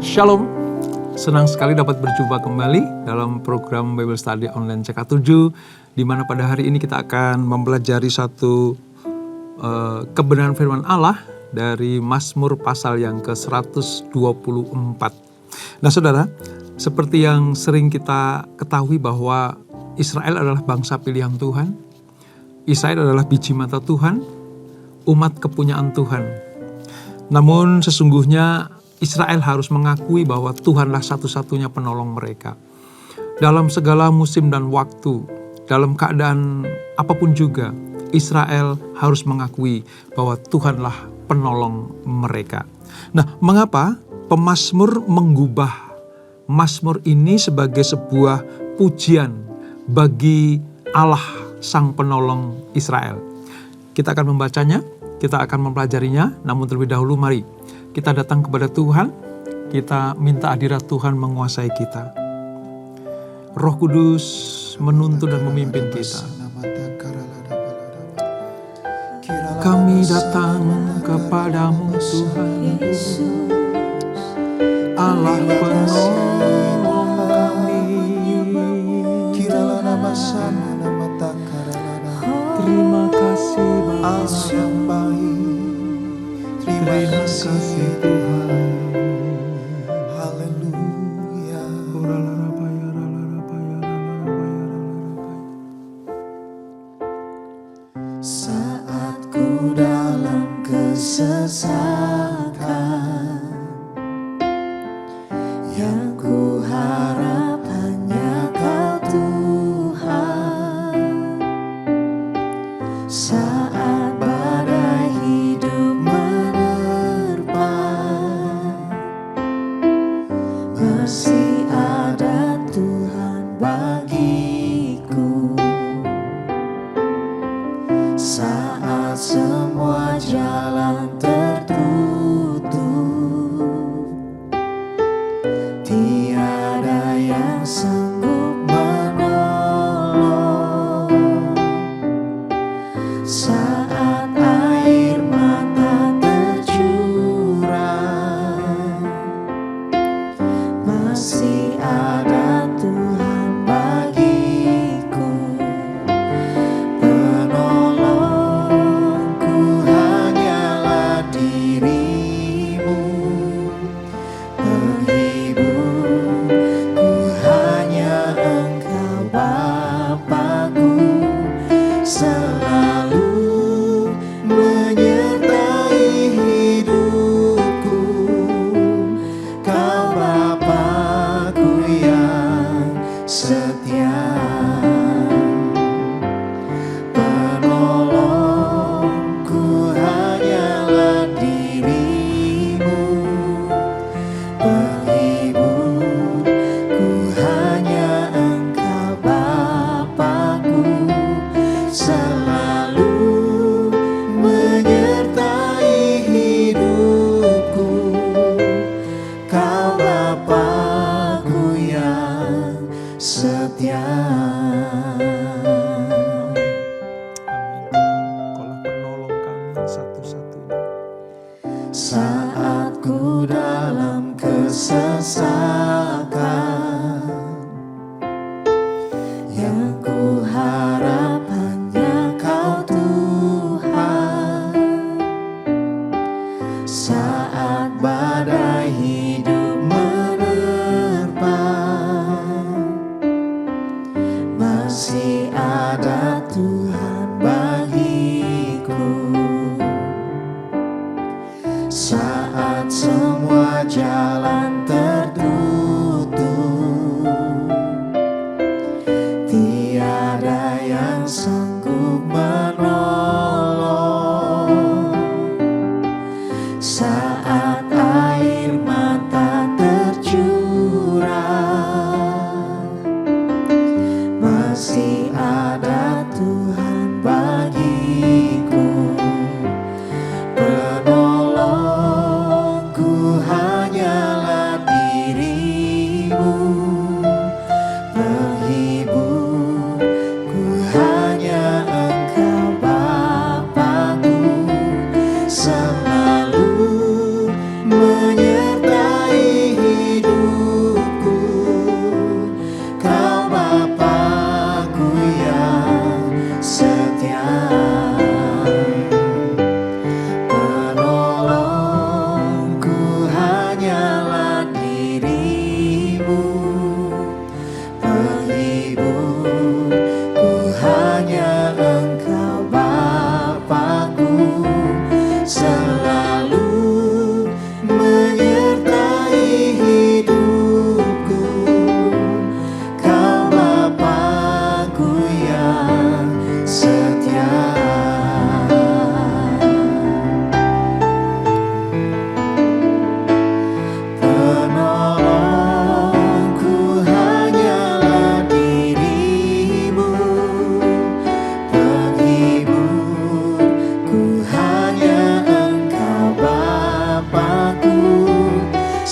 Shalom, senang sekali dapat berjumpa kembali dalam program Bible Study Online CK7, di mana pada hari ini kita akan mempelajari satu kebenaran firman Allah dari Mazmur pasal yang ke-124. Nah saudara, seperti yang sering kita ketahui bahwa Israel adalah bangsa pilihan Tuhan, Israel adalah biji mata Tuhan, umat kepunyaan Tuhan. Namun sesungguhnya Israel harus mengakui bahwa Tuhanlah satu-satunya penolong mereka. Dalam segala musim dan waktu, dalam keadaan apapun juga, Israel harus mengakui bahwa Tuhanlah penolong mereka. Nah, mengapa pemazmur mengubah mazmur ini sebagai sebuah pujian bagi Allah Sang Penolong Israel? Kita akan membacanya, kita akan mempelajarinya, namun terlebih dahulu mari kita datang kepada Tuhan, kita minta hadirat Tuhan menguasai kita. Roh Kudus menuntun dan memimpin kita. Kami datang kepadamu Tuhan, Allah penolong kami. Terima kasih Bapa. Terima kasih Tuhan. Haleluya. Saat ku dalam kesesakan, yang ku harap hanya Kau Tuhan. Saat badai hidup menerpa, masih ada Tuhan bagiku. Saat semua jalan tertutup, tiada yang sanggup menolong. Saat air mata tercurah, masih ada Tuhan bagiku. Penolongku hanyalah dirimu, penghiburku hanya Engkau Bapa-Ku, selalu menyertai hidupku. Kau Bapa-Ku yang setia. Penolongku hanyalah dirimu, penghiburku hanya Engkau Bapa-Ku, selalu menyertai hidupku. Kau Bapa-Ku yang setia. Kaulah penolong kami satu-satunya. Saat ku dalam kesesakan, yang ku harap hanya Kau Tuhan. Saat badai hidup menerpa, masih ada Tuhan bagiku. Saat semua jalan tertutup, tiada yang sanggup menolong. Saat air mata tercurah, masih ada Tuhan bagiku. Penolongku hanyalah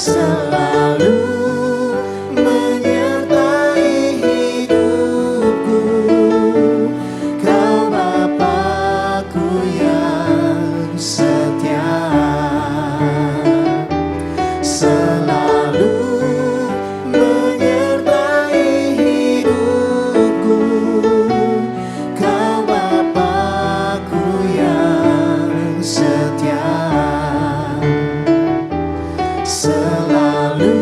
selalu menyertai hidupku. Kau Bapa-Ku yang setia, selalu menyertai hidupku. Kau Bapa-Ku yang setia, selalu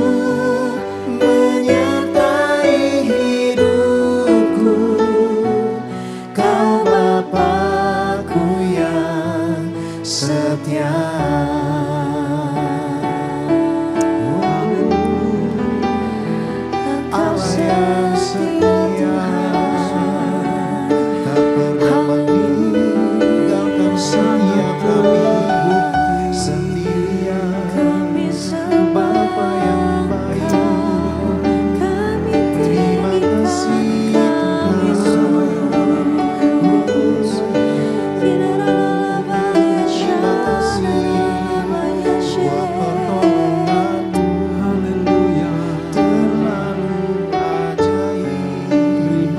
menyertai hidupku. Kau Bapa-Ku yang setia. Allah yang setia, tak pernah meninggalkan saya kami sendirian. Bapa yang baik, terima kasih Tuhan. Terima kasih buat pertolongan-Mu, Haleluya. terlalu ajaib.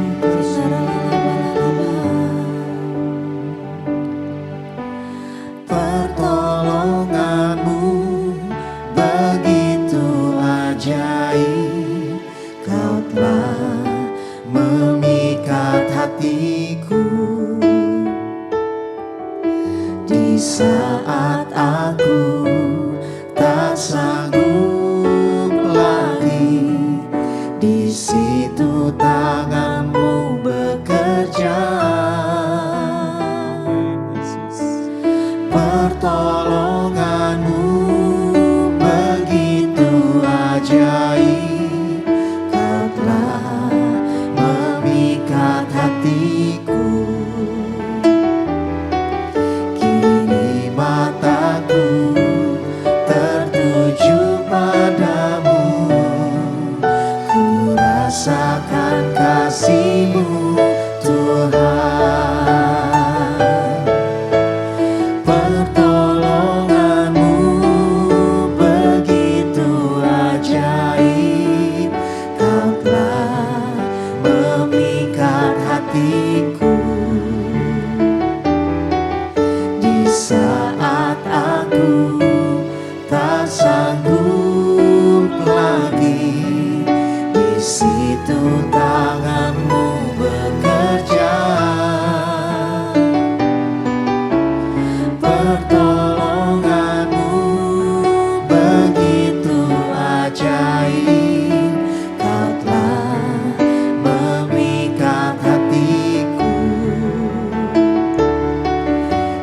Pertolongan-Mu begitu ajaib. Kau telah memikat hatiku di saat aku tak sanggup lagi. Di situ tangan-Mu bekerja. Pertolongan-Mu begitu ajaib. Kau telah memikat hatiku. Kini mataku tertuju padamu. Ku rasakan kasih-Mu Tuhan. Pertolongan-Mu begitu ajaib. Kau telah memikat hatiku di saat aku tak sanggup lagi. Di situ tangan-Mu bekerja. Pertolongan-Mu begitu ajaib. Kau telah memikat hatiku.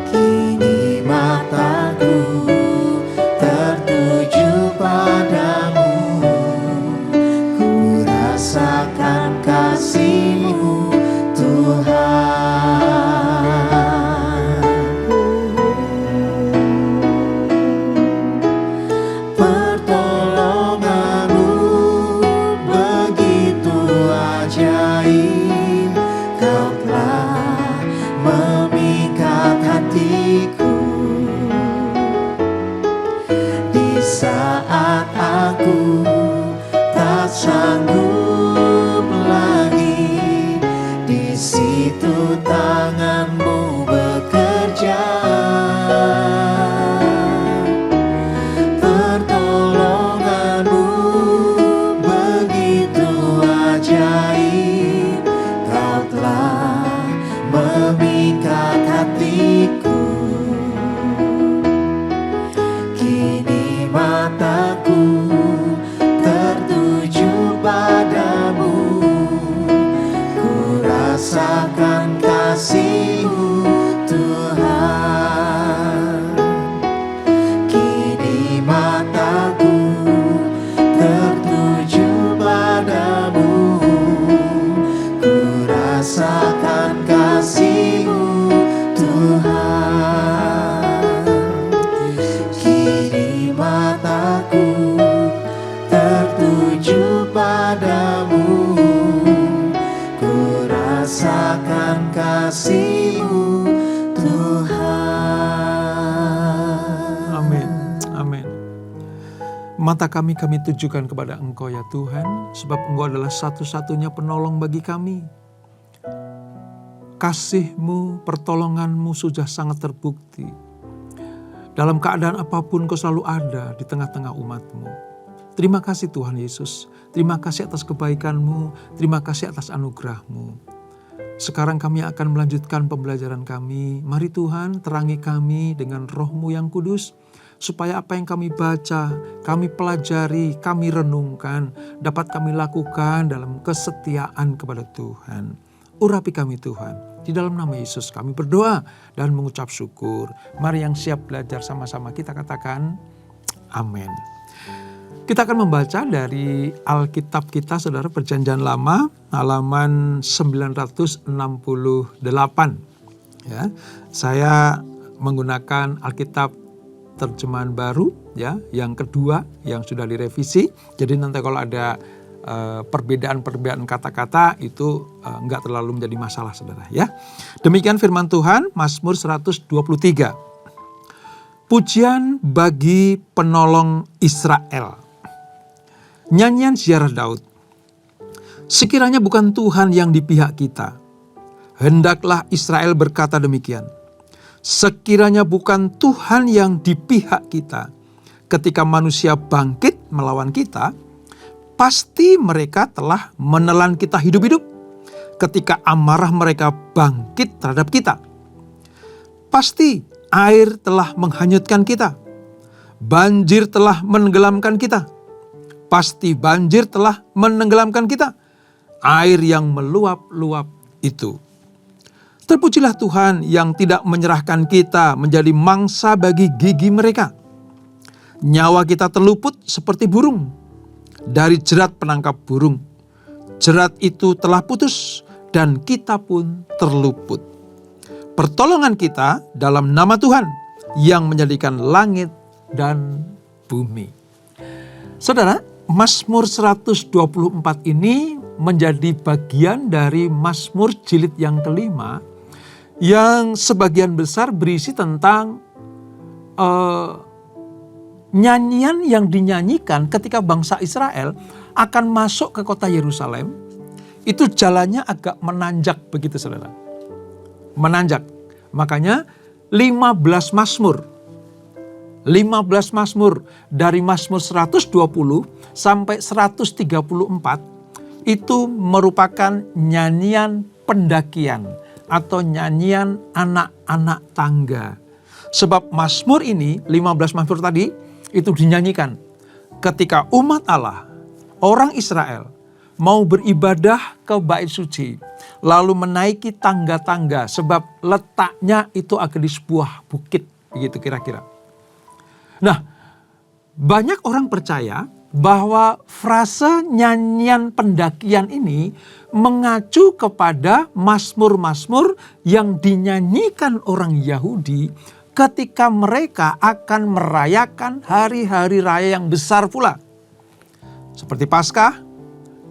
Kini mataku tertuju padamu. Ku rasakan kasih-Mu Tuhan. Pertolongan-Mu begitu ajaib. Kau telah memikat hatiku di saat aku tak sanggup lagi. Di situ tangan-Mu bekerja. Pertolongan-Mu begitu ajaib. Kau telah memikat hatiku. Kini mataku tertuju padamu. Ku rasakan kasih-Mu Tuhan. Kini mataku tertuju padamu. Ku rasakan kasih-Mu Tuhan. Kini mataku tertuju padamu. Ku rasakan kasih-Mu Tuhan. Amin. Amin. Mata kami tujukan kepada Engkau ya Tuhan, sebab Engkau adalah satu-satunya penolong bagi kami. Kasih-Mu, pertolongan-Mu sudah sangat terbukti. Dalam keadaan apapun Kau selalu ada di tengah-tengah umat-Mu. Terima kasih Tuhan Yesus, terima kasih atas kebaikan-Mu, terima kasih atas anugerah-Mu. Sekarang kami akan melanjutkan pembelajaran kami. Mari Tuhan terangi kami dengan Roh-Mu yang kudus, supaya apa yang kami baca, kami pelajari, kami renungkan, dapat kami lakukan dalam kesetiaan kepada Tuhan. Urapi kami Tuhan. Di dalam nama Yesus kami berdoa dan mengucap syukur. Mari yang siap belajar sama-sama kita katakan amin. Kita akan membaca dari Alkitab kita, saudara, Perjanjian Lama, halaman 968. Ya, saya menggunakan Alkitab terjemahan baru, ya, yang kedua yang sudah direvisi. Jadi nanti kalau ada perbedaan-perbedaan kata-kata itu enggak terlalu menjadi masalah, saudara, ya. Demikian firman Tuhan, Mazmur 123. Pujian bagi penolong Israel. Nyanyian ziarah Daud. Sekiranya bukan Tuhan yang di pihak kita, hendaklah Israel berkata demikian. Sekiranya bukan Tuhan yang di pihak kita, ketika manusia bangkit melawan kita, pasti mereka telah menelan kita hidup-hidup. Ketika amarah mereka bangkit terhadap kita, pasti air telah menghanyutkan kita. Banjir telah menenggelamkan kita. Pasti banjir telah menenggelamkan kita. Air yang meluap-luap itu. Terpujilah Tuhan yang tidak menyerahkan kita menjadi mangsa bagi gigi mereka. Nyawa kita terluput seperti burung dari jerat penangkap burung. Jerat itu telah putus dan kita pun terluput. Pertolongan kita dalam nama Tuhan yang menjadikan langit dan bumi. Saudara, Mazmur 124 ini menjadi bagian dari Mazmur jilid yang kelima, yang sebagian besar berisi tentang nyanyian yang dinyanyikan ketika bangsa Israel akan masuk ke kota Yerusalem. Itu jalannya agak menanjak begitu, saudara. Menanjak. Makanya 15 Mazmur. 15 Mazmur dari Mazmur 120 sampai 134 itu merupakan nyanyian pendakian atau nyanyian anak-anak tangga. Sebab Mazmur ini, 15 Mazmur tadi, itu dinyanyikan ketika umat Allah, orang Israel, mau beribadah ke bait suci, lalu menaiki tangga-tangga, sebab letaknya itu agak di sebuah bukit, begitu kira-kira. Nah, banyak orang percaya bahwa frase nyanyian pendakian ini mengacu kepada mazmur-mazmur yang dinyanyikan orang Yahudi ketika mereka akan merayakan hari-hari raya yang besar pula. Seperti Paskah,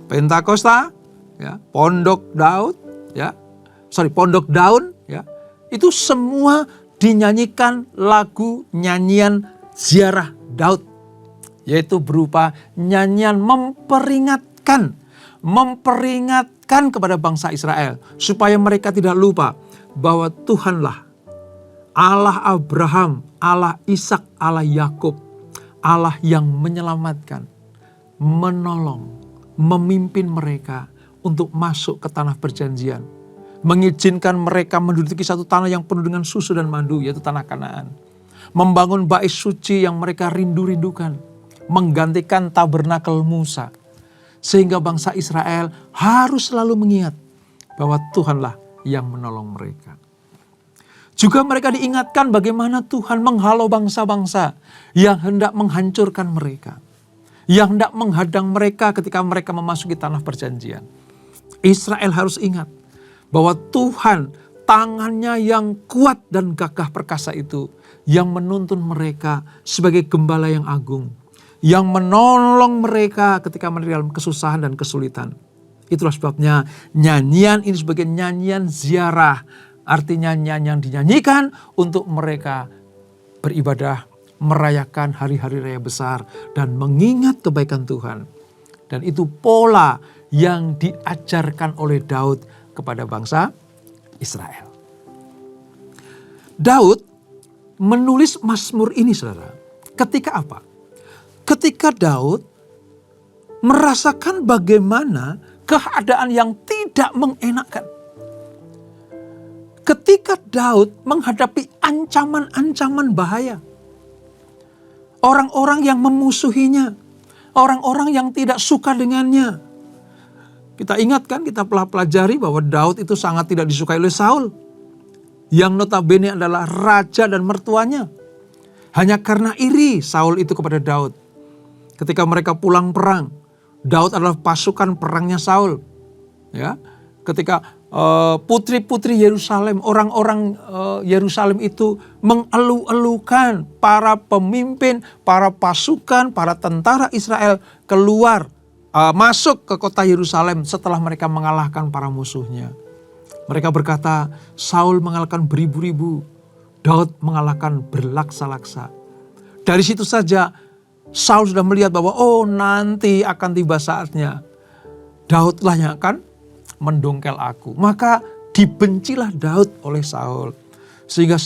Pentakosta, ya, Pondok Daun, ya. Itu semua dinyanyikan lagu nyanyian ziarah Daud, yaitu berupa nyanyian memperingatkan kepada bangsa Israel supaya mereka tidak lupa bahwa Tuhanlah Allah Abraham, Allah Ishak, Allah Yakub, Allah yang menyelamatkan, menolong, memimpin mereka untuk masuk ke tanah perjanjian, mengizinkan mereka menduduki satu tanah yang penuh dengan susu dan madu, yaitu tanah Kanaan, membangun bait suci yang mereka rindu-rindukan, menggantikan tabernakel Musa, sehingga bangsa Israel harus selalu mengingat bahwa Tuhanlah yang menolong mereka. Juga mereka diingatkan bagaimana Tuhan menghalau bangsa-bangsa yang hendak menghancurkan mereka, yang hendak menghadang mereka ketika mereka memasuki tanah perjanjian. Israel harus ingat bahwa Tuhan, tangannya yang kuat dan gagah perkasa itu, yang menuntun mereka sebagai gembala yang agung, yang menolong mereka ketika mereka dalam kesusahan dan kesulitan. Itulah sebabnya nyanyian ini sebagai nyanyian ziarah, artinya nyanyian yang dinyanyikan untuk mereka beribadah merayakan hari-hari raya besar dan mengingat kebaikan Tuhan. Dan itu pola yang diajarkan oleh Daud kepada bangsa Israel. Daud menulis Mazmur ini, saudara. Ketika apa? Ketika Daud merasakan bagaimana keadaan yang tidak mengenakan. Ketika Daud menghadapi ancaman-ancaman bahaya. Orang-orang yang memusuhinya. Orang-orang yang tidak suka dengannya. Kita ingatkan, kita pelajari bahwa Daud itu sangat tidak disukai oleh Saul. Yang notabene adalah raja dan mertuanya. Hanya karena iri Saul itu kepada Daud. Ketika mereka pulang perang, Daud adalah pasukan perangnya Saul. Ya, ketika putri-putri Yerusalem, orang-orang Yerusalem itu mengeluh-elukan para pemimpin, para pasukan, para tentara Israel keluar, masuk ke kota Yerusalem setelah mereka mengalahkan para musuhnya. Mereka berkata, Saul mengalahkan beribu-ribu, Daud mengalahkan berlaksa-laksa. Dari situ saja Saul sudah melihat bahwa nanti akan tiba saatnya Daudlah yang akan mendongkel aku. Maka dibencilah Daud oleh Saul. Sehingga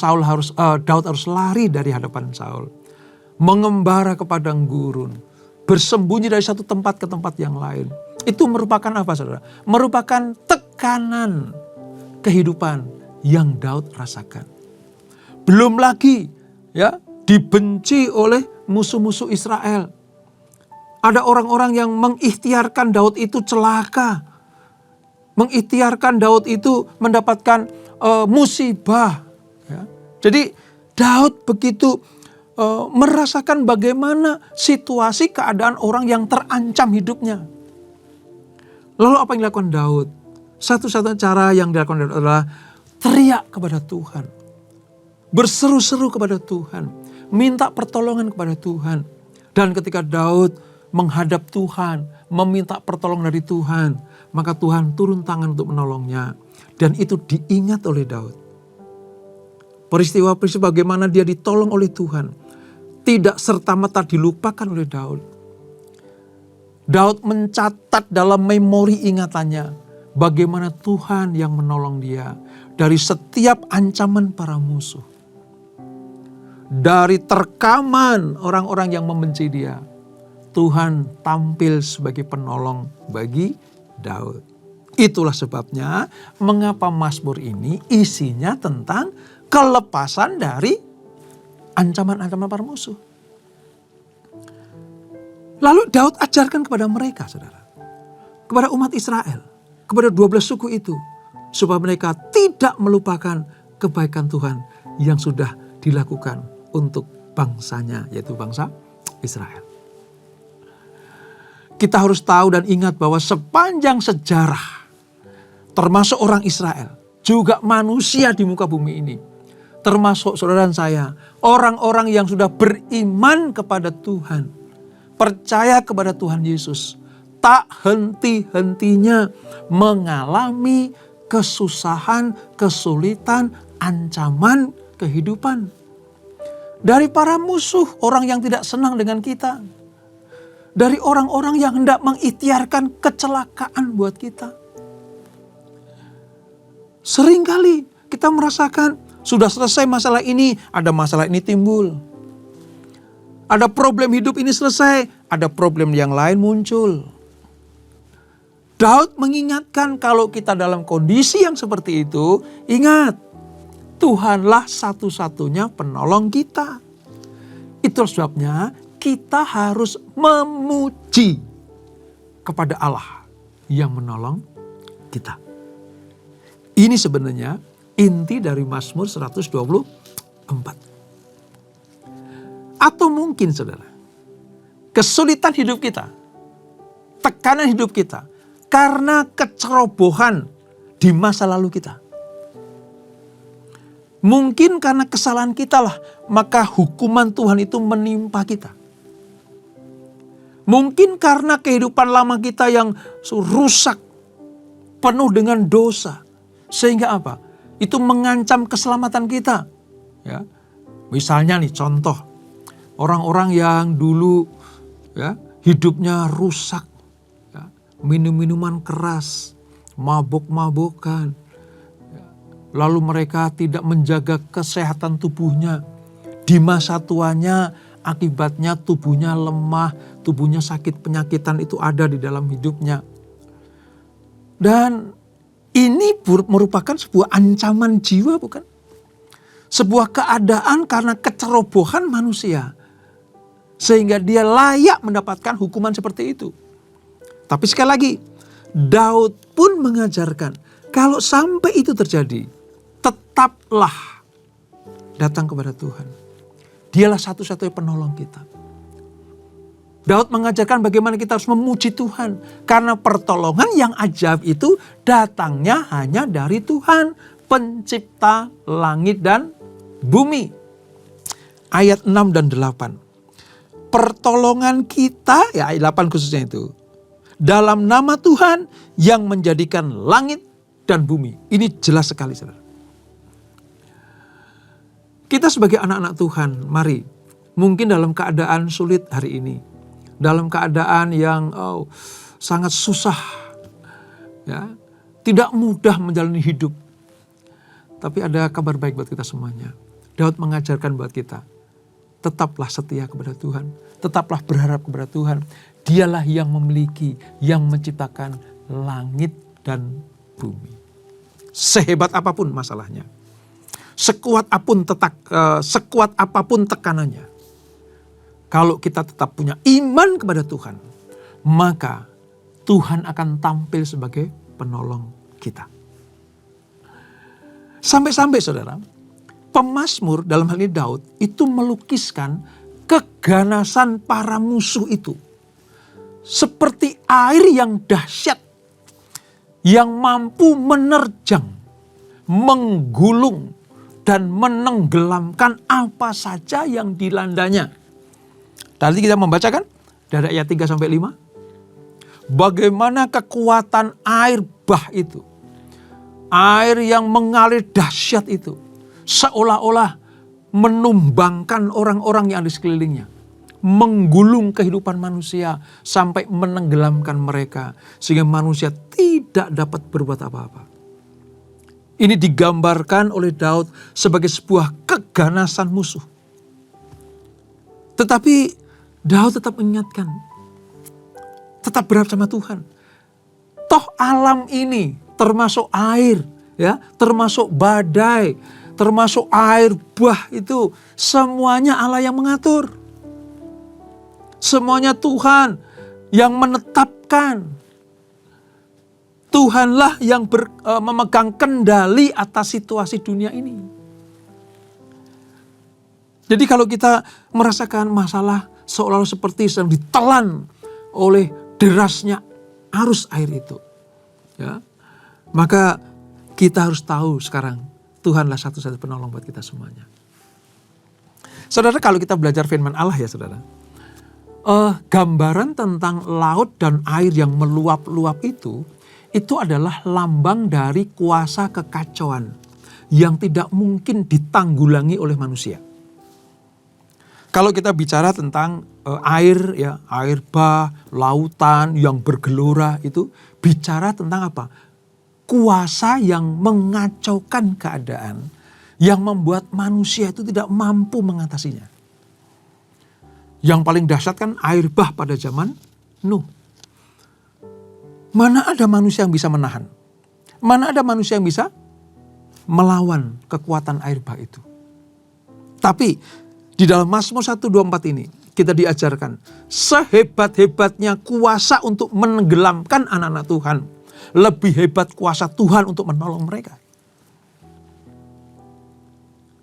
Daud harus lari dari hadapan Saul. Mengembara ke padang gurun. Bersembunyi dari satu tempat ke tempat yang lain. Itu merupakan apa, saudara? Merupakan tekanan kehidupan yang Daud rasakan. Belum lagi ya dibenci oleh musuh-musuh Israel. Ada orang-orang yang mengikhtiarkan Daud itu celaka. Mengikhtiarkan Daud itu mendapatkan musibah. Ya. Jadi Daud begitu merasakan bagaimana situasi keadaan orang yang terancam hidupnya. Lalu apa yang dilakukan Daud? Satu-satunya cara yang dilakukan Daud adalah teriak kepada Tuhan. Berseru-seru kepada Tuhan. Minta pertolongan kepada Tuhan. Dan ketika Daud menghadap Tuhan, meminta pertolongan dari Tuhan, maka Tuhan turun tangan untuk menolongnya. Dan itu diingat oleh Daud. Peristiwa-peristiwa bagaimana dia ditolong oleh Tuhan tidak serta-merta dilupakan oleh Daud. Daud mencatat dalam memori ingatannya bagaimana Tuhan yang menolong dia dari setiap ancaman para musuh. Dari terkaman orang-orang yang membenci dia, Tuhan tampil sebagai penolong bagi Daud. Itulah sebabnya mengapa Mazmur ini isinya tentang kelepasan dari ancaman-ancaman para musuh. Lalu Daud ajarkan kepada mereka, saudara. Kepada umat Israel. Kepada 12 suku itu. Supaya mereka tidak melupakan kebaikan Tuhan yang sudah dilakukan untuk bangsanya, yaitu bangsa Israel. Kita harus tahu dan ingat bahwa sepanjang sejarah, termasuk orang Israel, juga manusia di muka bumi ini, termasuk saudara dan saya, orang-orang yang sudah beriman kepada Tuhan, percaya kepada Tuhan Yesus, tak henti-hentinya mengalami kesusahan, kesulitan, ancaman kehidupan. Dari para musuh, orang yang tidak senang dengan kita. Dari orang-orang yang hendak mengikhtiarkan kecelakaan buat kita. Seringkali kita merasakan sudah selesai masalah ini, ada masalah ini timbul. Ada problem hidup ini selesai, ada problem yang lain muncul. Daud mengingatkan kalau kita dalam kondisi yang seperti itu, ingat, Tuhanlah satu-satunya penolong kita. Itu sebabnya kita harus memuji kepada Allah yang menolong kita. Ini sebenarnya inti dari Mazmur 124. Atau mungkin saudara, kesulitan hidup kita, tekanan hidup kita, karena kecerobohan di masa lalu kita. Mungkin karena kesalahan kita lah, maka hukuman Tuhan itu menimpa kita. Mungkin karena kehidupan lama kita yang rusak, penuh dengan dosa. Sehingga apa? Itu mengancam keselamatan kita. Ya. Misalnya nih contoh, Orang-orang yang dulu ya hidupnya rusak, ya, minum-minuman keras, mabok-mabokan, ya, lalu mereka tidak menjaga kesehatan tubuhnya. Di masa tuanya akibatnya tubuhnya lemah, tubuhnya sakit penyakitan itu ada di dalam hidupnya. Dan ini merupakan sebuah ancaman jiwa, bukan? Sebuah keadaan karena kecerobohan manusia. Sehingga dia layak mendapatkan hukuman seperti itu. Tapi sekali lagi, Daud pun mengajarkan, kalau sampai itu terjadi, tetaplah datang kepada Tuhan. Dialah satu-satunya penolong kita. Daud mengajarkan bagaimana kita harus memuji Tuhan. Karena pertolongan yang ajaib itu datangnya hanya dari Tuhan, pencipta langit dan bumi. Ayat 6 dan 8. Pertolongan kita, ya ayat 8 khususnya itu, dalam nama Tuhan yang menjadikan langit dan bumi. Ini jelas sekali, saudara. Kita sebagai anak-anak Tuhan, mari, mungkin dalam keadaan sulit hari ini, dalam keadaan yang sangat susah, ya, tidak mudah menjalani hidup. Tapi ada kabar baik buat kita semuanya. Daud mengajarkan buat kita, tetaplah setia kepada Tuhan, tetaplah berharap kepada Tuhan. Dialah yang memiliki, yang menciptakan langit dan bumi. Sehebat apapun masalahnya, sekuat apapun tekanannya, kalau kita tetap punya iman kepada Tuhan, maka Tuhan akan tampil sebagai penolong kita. Sampai-sampai saudara, pemazmur dalam hal ini Daud itu melukiskan keganasan para musuh itu. Seperti air yang dahsyat yang mampu menerjang, menggulung dan menenggelamkan apa saja yang dilandanya. Tadi kita membacakan dari ayat 3 sampai 5. Bagaimana kekuatan air bah itu. Air yang mengalir dahsyat itu. Seolah-olah menumbangkan orang-orang yang ada di sekelilingnya. Menggulung kehidupan manusia sampai menenggelamkan mereka. Sehingga manusia tidak dapat berbuat apa-apa. Ini digambarkan oleh Daud sebagai sebuah keganasan musuh. Tetapi Daud tetap mengingatkan. Tetap berharap sama Tuhan. Toh alam ini termasuk air, ya, termasuk badai, termasuk air bah itu semuanya Allah yang mengatur. Semuanya Tuhan yang menetapkan. Tuhanlah yang memegang kendali atas situasi dunia ini. Jadi kalau kita merasakan masalah seolah-olah seperti sedang ditelan oleh derasnya arus air itu, ya, maka kita harus tahu sekarang Tuhanlah satu-satunya penolong buat kita semuanya. Saudara, kalau kita belajar firman Allah ya saudara, gambaran tentang laut dan air yang meluap-luap itu adalah lambang dari kuasa kekacauan yang tidak mungkin ditanggulangi oleh manusia. Kalau kita bicara tentang air, ya, air bah, lautan yang bergelora itu bicara tentang apa? Kuasa yang mengacaukan keadaan, yang membuat manusia itu tidak mampu mengatasinya. Yang paling dahsyat kan air bah pada zaman Nuh. Mana ada manusia yang bisa menahan? Mana ada manusia yang bisa melawan kekuatan air bah itu? Tapi di dalam Mazmur 124 ini kita diajarkan sehebat-hebatnya kuasa untuk menenggelamkan anak-anak Tuhan, lebih hebat kuasa Tuhan untuk menolong mereka.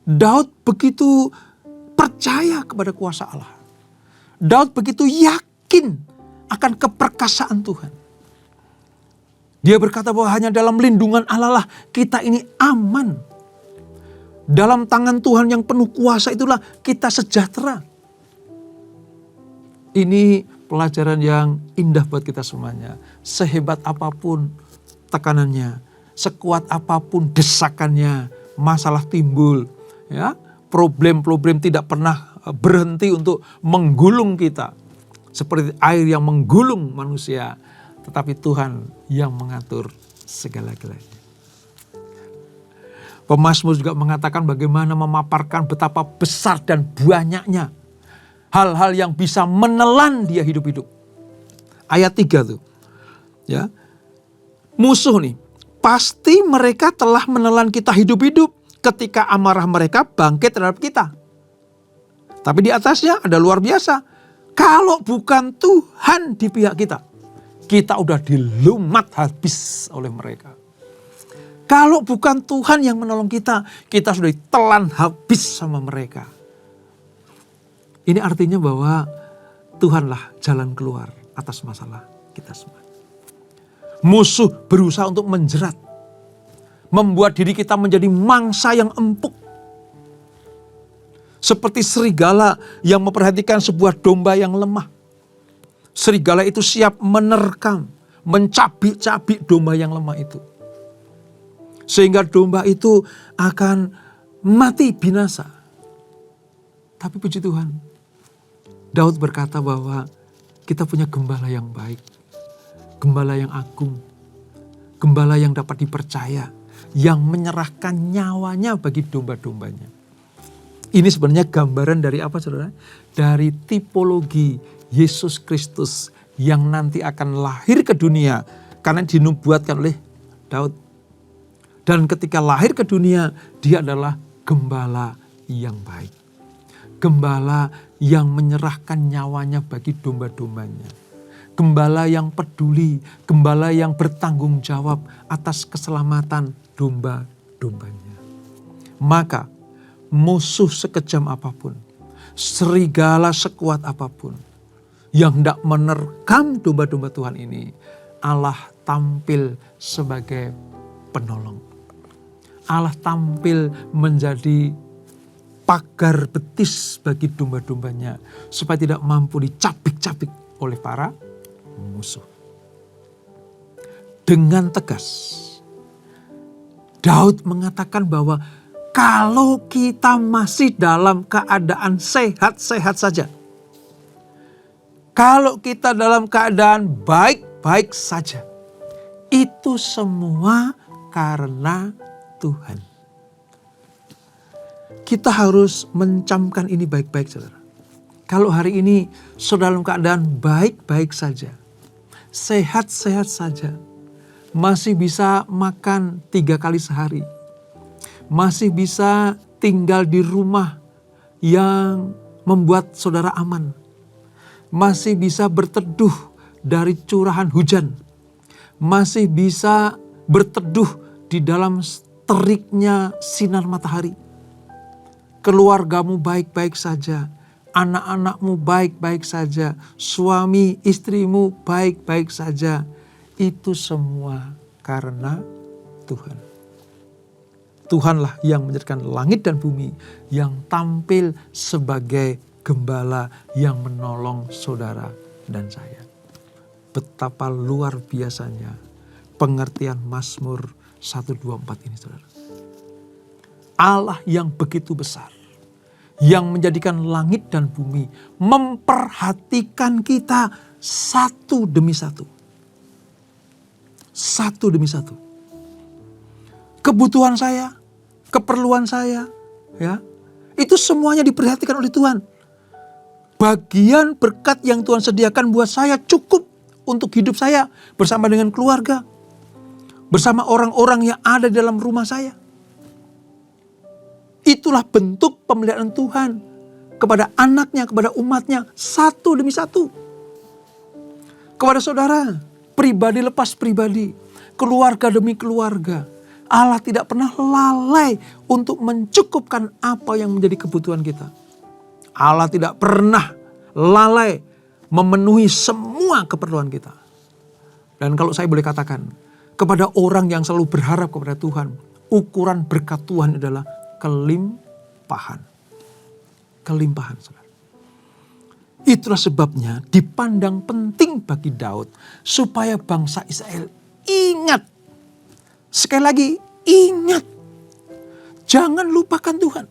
Daud begitu percaya kepada kuasa Allah. Daud begitu yakin akan keperkasaan Tuhan. Dia berkata bahwa hanya dalam lindungan Allah lah kita ini aman. Dalam tangan Tuhan yang penuh kuasa itulah kita sejahtera. Ini pelajaran yang indah buat kita semuanya. Sehebat apapun tekanannya, sekuat apapun desakannya, masalah timbul, ya, problem-problem tidak pernah berhenti untuk menggulung kita seperti air yang menggulung manusia, tetapi Tuhan yang mengatur segala-galanya. Pemazmur juga mengatakan bagaimana memaparkan betapa besar dan banyaknya hal-hal yang bisa menelan dia hidup-hidup. Ayat 3 tuh. Ya. Musuh nih, pasti mereka telah menelan kita hidup-hidup ketika amarah mereka bangkit terhadap kita. Tapi di atasnya ada luar biasa. Kalau bukan Tuhan di pihak kita, kita udah dilumat habis oleh mereka. Kalau bukan Tuhan yang menolong kita, kita sudah ditelan habis sama mereka. Ini artinya bahwa Tuhanlah jalan keluar atas masalah kita semua. Musuh berusaha untuk menjerat, membuat diri kita menjadi mangsa yang empuk. Seperti serigala yang memperhatikan sebuah domba yang lemah. Serigala itu siap menerkam, mencabik-cabik domba yang lemah itu. Sehingga domba itu akan mati binasa. Tapi puji Tuhan, Daud berkata bahwa kita punya gembala yang baik, gembala yang agung, gembala yang dapat dipercaya, yang menyerahkan nyawanya bagi domba-dombanya. Ini sebenarnya gambaran dari apa, saudara? Dari tipologi Yesus Kristus yang nanti akan lahir ke dunia karena dinubuatkan oleh Daud. Dan ketika lahir ke dunia, dia adalah gembala yang baik. Gembala yang menyerahkan nyawanya bagi domba-dombanya. Gembala yang peduli, gembala yang bertanggung jawab atas keselamatan domba-dombanya. Maka musuh sekejam apapun, serigala sekuat apapun yang hendak menerkam domba-domba Tuhan ini, Allah tampil sebagai penolong. Allah tampil menjadi pagar betis bagi domba-dombanya supaya tidak mampu dicabik-cabik oleh para musuh. Dengan tegas, Daud mengatakan bahwa kalau kita masih dalam keadaan sehat-sehat saja, kalau kita dalam keadaan baik-baik saja, itu semua karena Tuhan. Kita harus mencamkan ini baik-baik, saudara. Kalau hari ini saudara dalam keadaan baik-baik saja, sehat-sehat saja, masih bisa makan 3 kali sehari, masih bisa tinggal di rumah yang membuat saudara aman, masih bisa berteduh dari curahan hujan, masih bisa berteduh di dalam teriknya sinar matahari. Keluargamu baik-baik saja, anak-anakmu baik-baik saja, suami istrimu baik-baik saja. Itu semua karena Tuhan. Tuhanlah yang menjadikan langit dan bumi, yang tampil sebagai gembala yang menolong saudara dan saya. Betapa luar biasanya pengertian Mazmur 124 ini, saudara. Allah yang begitu besar, yang menjadikan langit dan bumi, memperhatikan kita satu demi satu. Satu demi satu. Kebutuhan saya, keperluan saya, ya, itu semuanya diperhatikan oleh Tuhan. Bagian berkat yang Tuhan sediakan buat saya cukup untuk hidup saya bersama dengan keluarga, bersama orang-orang yang ada dalam rumah saya. Itulah bentuk pemeliharaan Tuhan kepada anaknya, kepada umatnya, satu demi satu. Kepada saudara, pribadi lepas pribadi, keluarga demi keluarga. Allah tidak pernah lalai untuk mencukupkan apa yang menjadi kebutuhan kita. Allah tidak pernah lalai memenuhi semua keperluan kita. Dan kalau saya boleh katakan, kepada orang yang selalu berharap kepada Tuhan, ukuran berkat Tuhan adalah kelimpahan. Kelimpahan, saudara. Itulah sebabnya dipandang penting bagi Daud supaya bangsa Israel ingat. Sekali lagi, ingat. Jangan lupakan Tuhan.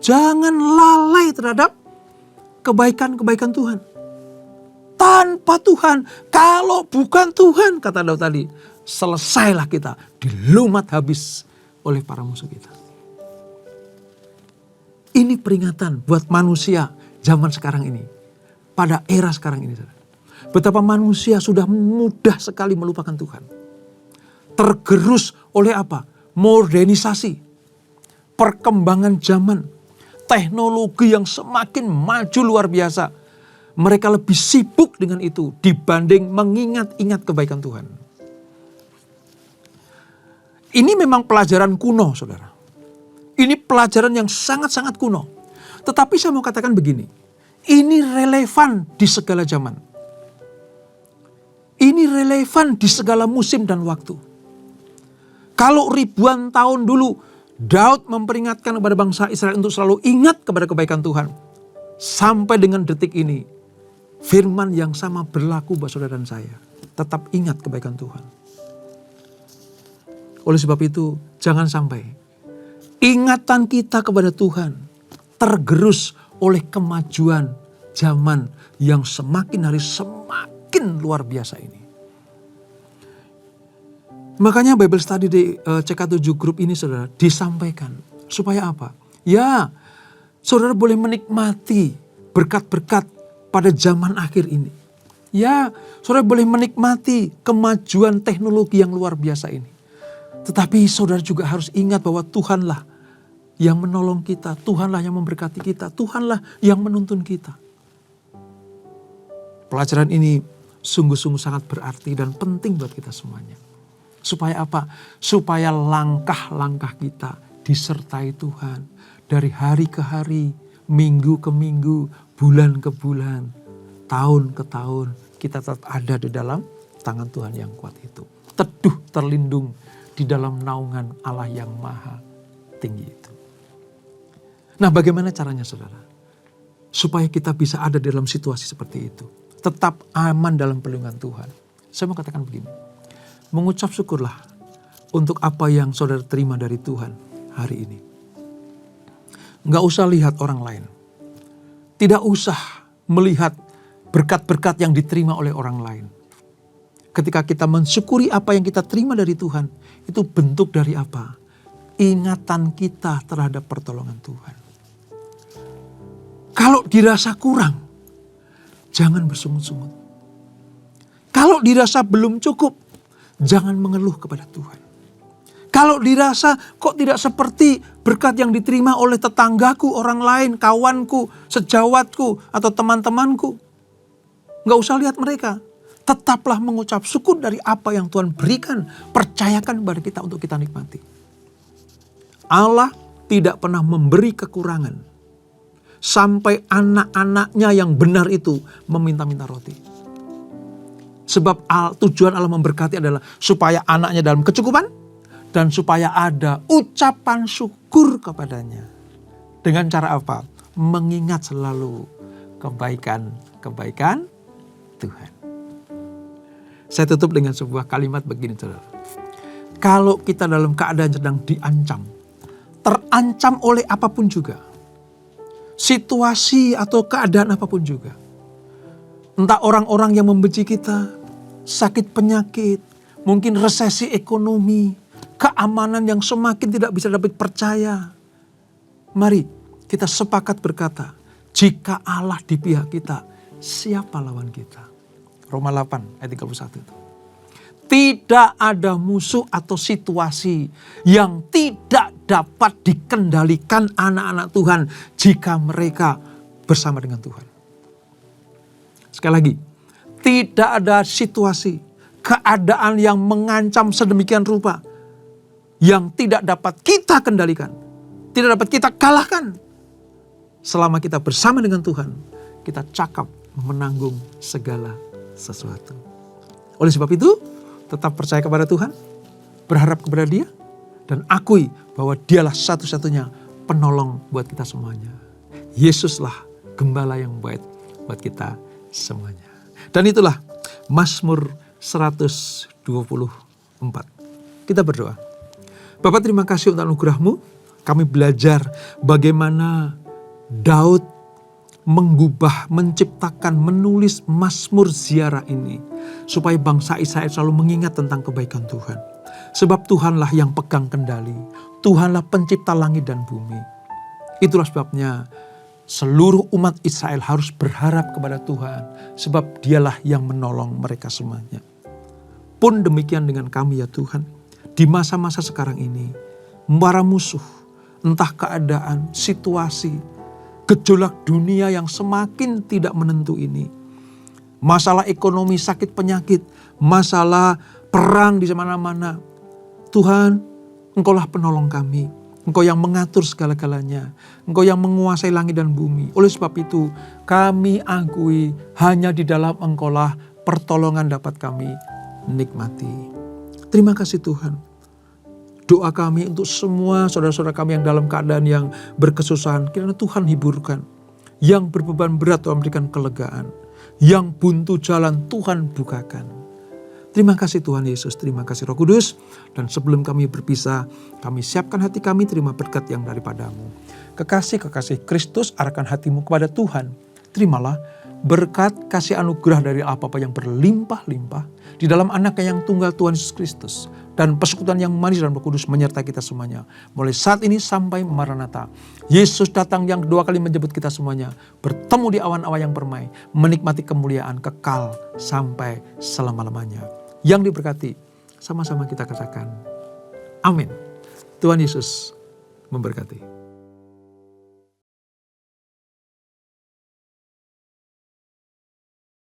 Jangan lalai terhadap kebaikan-kebaikan Tuhan. Tanpa Tuhan, kalau bukan Tuhan, kata Daud tadi, selesailah kita, dilumat habis oleh para musuh kita. Ini peringatan buat manusia zaman sekarang ini. Pada era sekarang ini. Betapa manusia sudah mudah sekali melupakan Tuhan. Tergerus oleh apa? Modernisasi. Perkembangan zaman. Teknologi yang semakin maju luar biasa. Mereka lebih sibuk dengan itu dibanding mengingat-ingat kebaikan Tuhan. Ini memang pelajaran kuno, saudara. Ini pelajaran yang sangat-sangat kuno. Tetapi saya mau katakan begini. Ini relevan di segala zaman. Ini relevan di segala musim dan waktu. Kalau ribuan tahun dulu Daud memperingatkan kepada bangsa Israel untuk selalu ingat kepada kebaikan Tuhan. Sampai dengan detik ini, firman yang sama berlaku buat saudara dan saya. Tetap ingat kebaikan Tuhan. Oleh sebab itu, jangan sampai ingatan kita kepada Tuhan tergerus oleh kemajuan zaman yang semakin hari semakin luar biasa ini. Makanya Bible Study di CK7 Group ini saudara disampaikan. Supaya apa? Ya, saudara boleh menikmati berkat-berkat pada zaman akhir ini. Ya, saudara boleh menikmati kemajuan teknologi yang luar biasa ini. Tetapi saudara juga harus ingat bahwa Tuhanlah yang menolong kita. Tuhanlah yang memberkati kita. Tuhanlah yang menuntun kita. Pelajaran ini sungguh-sungguh sangat berarti dan penting buat kita semuanya. Supaya apa? Supaya langkah-langkah kita disertai Tuhan. Dari hari ke hari, minggu ke minggu, bulan ke bulan, tahun ke tahun, kita tetap ada di dalam tangan Tuhan yang kuat itu. Teduh terlindung di dalam naungan Allah yang maha tinggi itu. Nah, bagaimana caranya saudara? Supaya kita bisa ada dalam situasi seperti itu. Tetap aman dalam perlindungan Tuhan. Saya mau katakan begini. Mengucap syukurlah untuk apa yang saudara terima dari Tuhan hari ini. Nggak usah lihat orang lain. Tidak usah melihat berkat-berkat yang diterima oleh orang lain. Ketika kita mensyukuri apa yang kita terima dari Tuhan, itu bentuk dari apa? Ingatan kita terhadap pertolongan Tuhan. Kalau dirasa kurang, jangan bersungut-sungut. Kalau dirasa belum cukup, jangan mengeluh kepada Tuhan. Kalau dirasa kok tidak seperti berkat yang diterima oleh tetanggaku, orang lain, kawanku, sejawatku, atau teman-temanku. Nggak usah lihat mereka. Tetaplah mengucap syukur dari apa yang Tuhan berikan. Percayakan kepada kita untuk kita nikmati. Allah tidak pernah memberi kekurangan. Sampai anak-anaknya yang benar itu meminta-minta roti. Sebab tujuan Allah memberkati adalah supaya anaknya dalam kecukupan. Dan supaya ada ucapan syukur kepadanya. Dengan cara apa? Mengingat selalu kebaikan-kebaikan Tuhan. Saya tutup dengan sebuah kalimat begini, saudara. Kalau kita dalam keadaan sedang diancam, terancam oleh apapun juga, situasi atau keadaan apapun juga, entah orang-orang yang membenci kita, sakit penyakit, mungkin resesi ekonomi, keamanan yang semakin tidak bisa dapat percaya. Mari kita sepakat berkata, jika Allah di pihak kita, siapa lawan kita? Roma 8 ayat 31 itu. Tidak ada musuh atau situasi yang tidak dapat dikendalikan anak-anak Tuhan jika mereka bersama dengan Tuhan. Sekali lagi, tidak ada situasi, keadaan yang mengancam sedemikian rupa yang tidak dapat kita kendalikan, tidak dapat kita kalahkan. Selama kita bersama dengan Tuhan, kita cakap menanggung segala sesuatu. Oleh sebab itu, tetap percaya kepada Tuhan, berharap kepada Dia, dan akui bahwa Dialah satu-satunya penolong buat kita semuanya. Yesuslah gembala yang baik buat kita semuanya. Dan itulah Mazmur 124. Kita berdoa. Bapak, terima kasih untuk anugerah-Mu. Kami belajar bagaimana Daud mengubah, menciptakan, menulis Mazmur Ziarah ini. Supaya bangsa Israel selalu mengingat tentang kebaikan Tuhan. Sebab Tuhanlah yang pegang kendali. Tuhanlah pencipta langit dan bumi. Itulah sebabnya seluruh umat Israel harus berharap kepada Tuhan. Sebab dialah yang menolong mereka semuanya. Pun demikian dengan kami ya Tuhan. Di masa-masa sekarang ini, para musuh, entah keadaan, situasi, gejolak dunia yang semakin tidak menentu ini. Masalah ekonomi, sakit penyakit, masalah perang di mana-mana. Tuhan, Engkaulah penolong kami. Engkau yang mengatur segala-galanya. Engkau yang menguasai langit dan bumi. Oleh sebab itu, kami akui hanya di dalam Engkaulah pertolongan dapat kami nikmati. Terima kasih Tuhan. Doa kami untuk semua saudara-saudara kami yang dalam keadaan yang berkesusahan. Kiranya Tuhan hiburkan. Yang berbeban berat Tuhan berikan kelegaan. Yang buntu jalan Tuhan bukakan. Terima kasih Tuhan Yesus, terima kasih Roh Kudus. Dan sebelum kami berpisah, kami siapkan hati kami terima berkat yang daripadamu. Kekasih-kekasih Kristus, arahkan hatimu kepada Tuhan. Terimalah berkat kasih anugerah dari apa-apa yang berlimpah-limpah di dalam anaknya yang tunggal Tuhan Yesus Kristus. Dan persekutuan yang manis dan Roh Kudus menyertai kita semuanya. Mulai saat ini sampai Maranatha. Yesus datang yang kedua kali menjemput kita semuanya. Bertemu di awan-awan yang permai. Menikmati kemuliaan kekal sampai selama-lamanya. Yang diberkati, sama-sama kita katakan amin. Tuhan Yesus memberkati.